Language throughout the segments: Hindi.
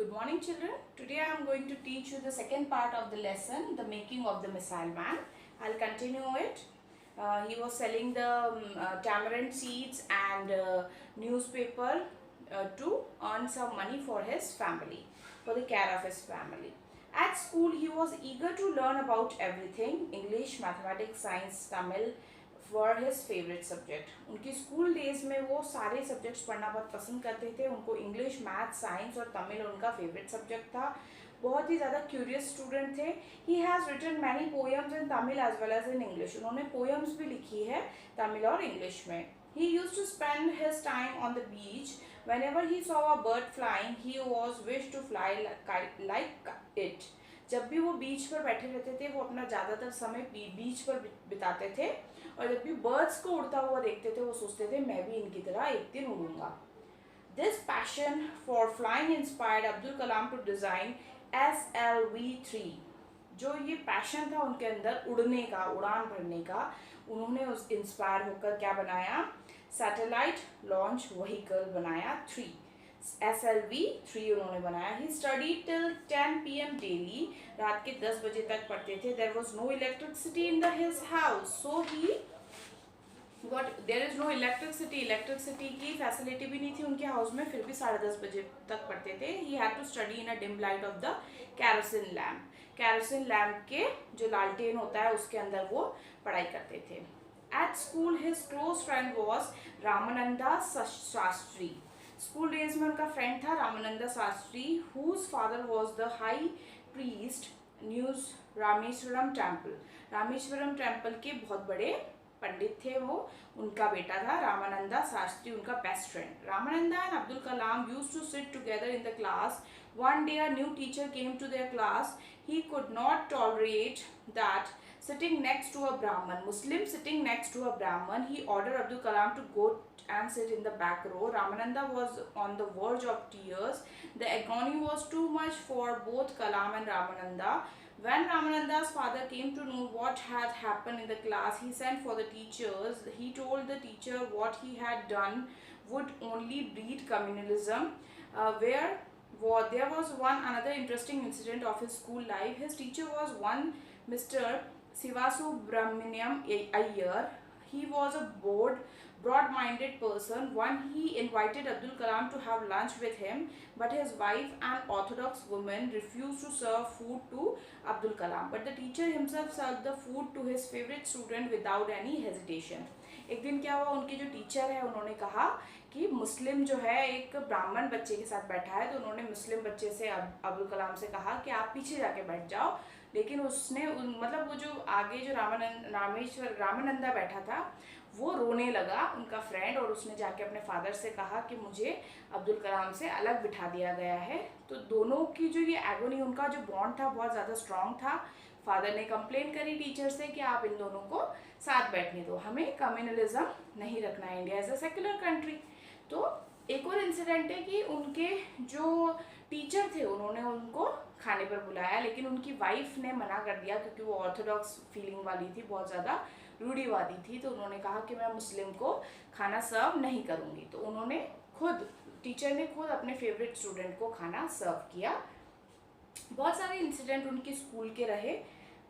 Good morning children. Today I am going to teach you the second part of the lesson, the making of the missile man. I'll continue it. He was selling the tamarind seeds and newspaper to earn some money for his family, for the care of his family. At school he was eager to learn about everything, English, mathematics, science, Tamil, were his favourite subject. उनकी स्कूल डेज में वो सारे सब्जेक्ट्स पढ़ना बहुत पसंद करते थे. उनको इंग्लिश, मैथ, साइंस और तमिल उनका फेवरेट सब्जेक्ट था. बहुत ही ज़्यादा क्यूरियस स्टूडेंट थे. He has written many poems in Tamil as well as in English. उन्होंने पोएम्स भी लिखी है तमिल और इंग्लिश में. He used to spend his time on the beach. Whenever he saw a bird flying, he was wished to fly like it. जब भी वो बीच पर बैठे रहते थे वो अपना ज़्यादातर समय बीच पर बिताते थे और जब भी बर्ड्स को उड़ता हुआ देखते थे वो सोचते थे मैं भी इनकी तरह एक दिन उड़ूंगा. This passion for flying inspired Abdul Kalam to design SLV-3. जो ये पैशन था उनके अंदर उड़ने का, उड़ान भरने का, उन्होंने उस इंस्पायर होकर क्या बनाया, सैटेलाइट लॉन्च व्हीकल बनाया 3. SLV-3 उन्होंने बनाया. He study till 10 PM daily. रात के 10 बजे तक पढ़ते थे. There was no electricity in the his house, so he there is no electricity. Electricity की फैसिलिटी भी नहीं थी उनके हाउस में, फिर भी 10:30 बजे तक पढ़ते थे. He had to study in a dim light of the kerosene lamp. Kerosene lamp के जो लालटेन होता है उसके अंदर वो पढ़ाई करते थे. At school his close friend was Ramananda Shastri. School days में उनका फ्रेंड था Ramananda Shastri, whose father was the high priest news Rameswaram temple. Rameswaram temple के बहुत बड़े पंडित थे वो. उनका बेटा था रामानंदा शास्त्री, उनका best friend. Ramananda and Abdul Kalam used to sit together in the class. One day a new teacher came to their class. He could not tolerate that sitting next to a Brahman, Muslim sitting next to a Brahman. He ordered Abdul Kalam to go and sit in the back row. Ramananda was on the verge of tears. The agony was too much for both Kalam and Ramananda. When Ramananda's father came to know what had happened in the class, he sent for the teachers. He told the teacher what he had done would only breed communalism. There was another interesting incident of his school life. His teacher was one Mr. Sivasubramaniam Iyer. He was a broad-minded person. He invited Abdul Kalam to have lunch with him, but his wife, an orthodox woman, refused to serve food to Abdul Kalam. But the teacher himself served the food to his favorite student without any hesitation. एक दिन क्या हुआ, उनके जो टीचर है उन्होंने कहा कि मुस्लिम जो है एक ब्राह्मण बच्चे के साथ बैठा है, तो उन्होंने मुस्लिम बच्चे से अब्दुल कलाम से कहा कि आप पीछे जाके बैठ जाओ. लेकिन उसने मतलब वो जो आगे जो रामानंदा बैठा था वो रोने लगा, उनका फ्रेंड, और उसने जाके अपने फादर से कहा कि मुझे अब्दुल कलाम से अलग बिठा दिया गया है. तो दोनों की जो ये एगोनी, उनका जो बॉन्ड था बहुत ज़्यादा स्ट्रॉन्ग था. फादर ने कंप्लेन करी टीचर से कि आप इन दोनों को साथ बैठने दो, हमें कम्युनलिज्म नहीं रखना है, India as a secular country. तो एक और इंसिडेंट है कि उनके जो टीचर थे उन्होंने उनको खाने पर बुलाया, लेकिन उनकी वाइफ ने मना कर दिया क्योंकि वो ऑर्थोडॉक्स फीलिंग वाली थी, बहुत ज़्यादा रूढ़िवादी थी. तो उन्होंने कहा कि मैं मुस्लिम को खाना सर्व नहीं करूँगी. तो उन्होंने टीचर ने खुद अपने फेवरेट स्टूडेंट को खाना सर्व किया. बहुत सारे इंसिडेंट उनके स्कूल के रहे.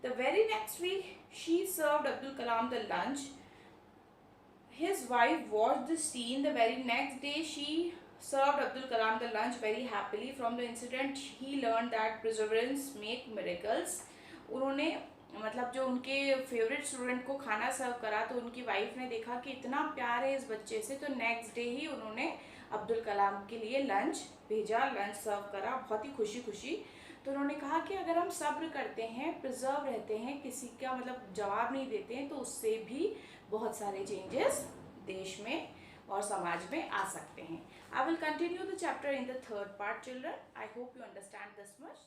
The very next week she served Abdul Kalam the lunch. His wife watched the scene. The very next day she served Abdul Kalam the lunch very happily. From the incident he learned that perseverance make miracles. उन्होंने मतलब जो उनके फेवरेट स्टूडेंट को खाना सर्व करा तो उनकी वाइफ ने देखा कि इतना प्यार है इस बच्चे से, तो नेक्स्ट डे ही उन्होंने अब्दुल कलाम के लिए लंच भेजा, लंच सर्व करा, बहुत ही खुशी. तो उन्होंने कहा कि अगर हम सब्र करते हैं, प्रिजर्व रहते हैं, किसी का मतलब जवाब नहीं देते हैं, तो उससे भी बहुत सारे चेंजेस देश में और समाज में आ सकते हैं. I will continue the chapter in the third part children. I hope you understand this much.